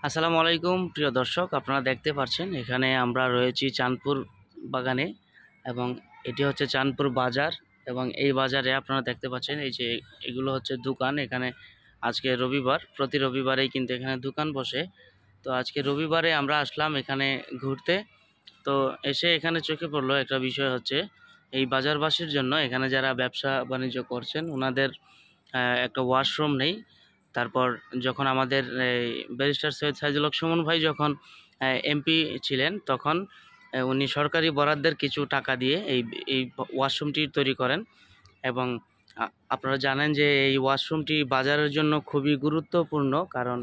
আসসালামু আলাইকুম প্রিয় দর্শক, আপনারা দেখতে পাচ্ছেন এখানে আমরা রয়েছি চাঁদপুর বাগানে এবং এটি হচ্ছে চাঁদপুর বাজার। এবং এই বাজারে আপনারা দেখতে পাচ্ছেন এই যে এগুলো হচ্ছে দোকান। এখানে আজকে রবিবার, প্রতি রবিবারেই কিন্তু এখানে দোকান বসে। তো আজকে রবিবারে আমরা আসলাম এখানে ঘুরতে। তো এসে এখানে চোখে পড়লো একটা বিষয় হচ্ছে এই বাজারবাসীর জন্য এখানে যারা ব্যবসা বাণিজ্য করছেন ওনাদের একটা ওয়াশরুম নেই। তারপর যখন আমাদের ব্যারিস্টার সৈয়দ সাইদুল হক সুমন ভাই যখন এমপি ছিলেন তখন উনি সরকারি বরাদ্দের কিছু টাকা দিয়ে এই এই ওয়াশরুমটি তৈরি করেন। এবং আপনারা জানেন যে এই ওয়াশরুমটি বাজারের জন্য খুবই গুরুত্বপূর্ণ, কারণ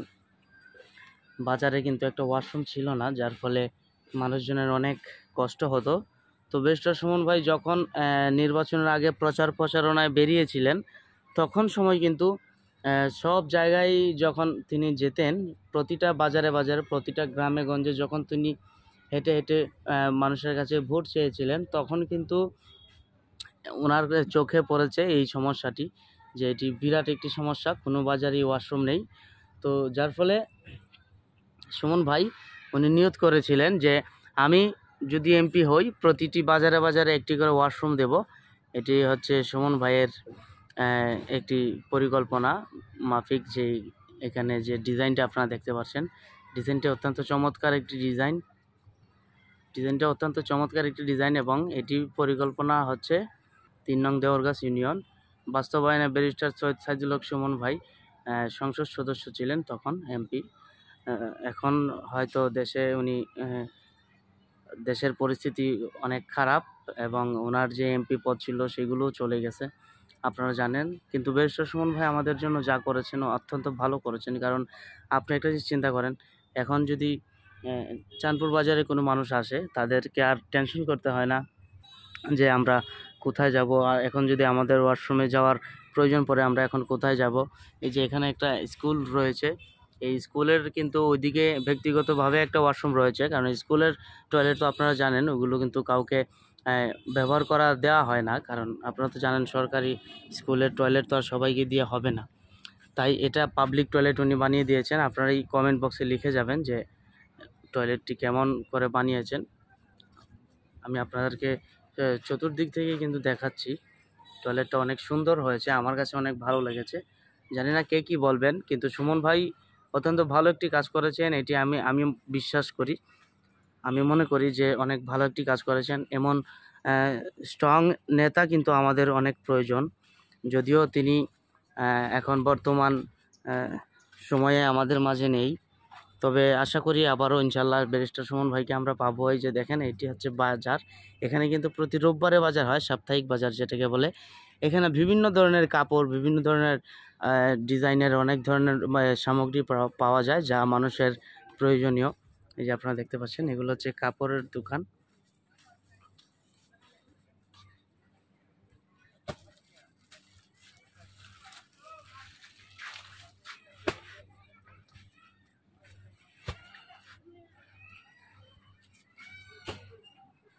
বাজারে কিন্তু একটা ওয়াশরুম ছিল না, যার ফলে মানুষজনের অনেক কষ্ট হতো। তো ব্যারিস্টার সুমন ভাই যখন নির্বাচনের আগে প্রচারণায় বেরিয়েছিলেন তখন সময় কিন্তু সব জায়গায় যখন তিনি যেতেন, প্রতিটা বাজারে বাজারে প্রতিটা গ্রামে গঞ্জে যখন তিনি হেঁটে হেঁটে মানুষের কাছে ভোট চেয়েছিলেন তখন কিন্তু ওনার চোখে পড়েছে এই সমস্যাটি, যে এটি বিরাট একটি সমস্যা, কোনো বাজারেই ওয়াশরুম নেই। তো যার ফলে সুমন ভাই উনি নিয়ত করেছিলেন যে আমি যদি এমপি হই প্রতিটি বাজারে বাজারে একটি করে ওয়াশরুম দেব। এটি হচ্ছে সুমন ভাইয়ের একটি পরিকল্পনা মাফিক। যে এখানে যে ডিজাইনটা আপনারা দেখতে পাচ্ছেন, ডিজাইনটা অত্যন্ত চমৎকার একটি ডিজাইন এবং এটি পরিকল্পনা হচ্ছে ৩ নং দেওরগাছ ইউনিয়ন। বাস্তবায়নে ব্যারিস্টার সৈয়দ সাইদুল হক সুমন ভাই সংসদ সদস্য ছিলেন তখন, এমপি। এখন হয়তো দেশের পরিস্থিতি অনেক খারাপ এবং ওনার যে এমপি পদ ছিল সেগুলোও চলে গেছে, আপনারা জানেন। কিন্তু ব্যারিস্টার সুমন ভাই আমাদের জন্য যা করেছেন অত্যন্ত ভালো করেছেন। কারণ আপনি একটা জিনিস চিন্তা করেন, এখন যদি চাঁদপুর বাজারে কোনো মানুষ আসে তাদেরকে আর টেনশন করতে হয় না যে আমরা কোথায় যাব। আর এখন যদি আমাদের ওয়াশরুমে যাওয়ার প্রয়োজন পড়ে আমরা এখন কোথায় যাব। এই যে এখানে একটা স্কুল রয়েছে, এই স্কুলের কিন্তু ওইদিকে ব্যক্তিগতভাবে একটা ওয়াশরুম রয়েছে, কারণ স্কুলের টয়লেট তো আপনারা জানেন ওগুলো কিন্তু কাউকে ব্যবহার করা দেওয়া হয় না, কারণ আপনারা তো জানেন সরকারি স্কুলের টয়লেট তো আর সবাইকে দিয়ে হবে না। তাই এটা পাবলিক টয়লেট উনি বানিয়ে দিয়েছেন। আপনারা এই কমেন্ট বক্সে লিখে যাবেন যে টয়লেটটি কেমন করে বানিয়েছেন। আমি আপনাদেরকে চতুর্দিক থেকে কিন্তু দেখাচ্ছি, টয়লেটটা অনেক সুন্দর হয়েছে, আমার কাছে অনেক ভালো লেগেছে। জানি না কে কী বলবেন, কিন্তু সুমন ভাই অত্যন্ত ভালো একটি কাজ করেছেন, এটি আমি বিশ্বাস করি। আমি মনে করি যে অনেক ভালো একটি কাজ করেছেন। এমন স্ট্রং নেতা কিন্তু আমাদের অনেক প্রয়োজন। যদিও তিনি এখন বর্তমান সময়ে আমাদের মাঝে নেই, তবে আশা করি আবারও ইনশাল্লাহ ব্যারিস্টার সুমন ভাইকে আমরা পাবো। এই যে দেখেন এটি হচ্ছে বাজার, এখানে কিন্তু প্রতি রোববারে বাজার হয়, সাপ্তাহিক বাজার যেটাকে বলে। এখানে বিভিন্ন ধরনের কাপড়, বিভিন্ন ধরনের ডিজাইনের অনেক ধরনের সামগ্রী পাওয়া যায় যা মানুষের প্রয়োজনীয়। এই যে আপনারা দেখতে পাচ্ছেন এগুলো হচ্ছে কাপড়ের দোকান।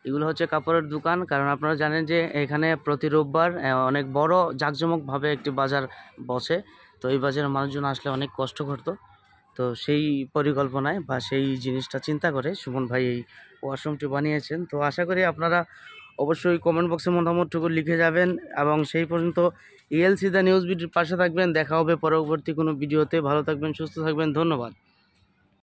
এগুলো হচ্ছে কাপড়ের দোকান, কারণ আপনারা জানেন যে এখানে প্রতি রোববার অনেক বড় জাঁকজমকভাবে একটি বাজার বসে। তো এই বাজারে মানুষজন আসলে অনেক কষ্ট করতো। তো সেই পরিকল্পনায় বা সেই জিনিসটা চিন্তা করে সুমন ভাই এই ওয়াশরুমটি বানিয়েছেন। তো আশা করি আপনারা অবশ্যই কমেন্ট বক্সে মতামতটুকু লিখে যাবেন এবং সেই পর্যন্ত ELC দ্য নিউজ ভিডিওর পাশে থাকবেন। দেখা হবে পরবর্তী কোনো ভিডিওতে। ভালো থাকবেন, সুস্থ থাকবেন, ধন্যবাদ।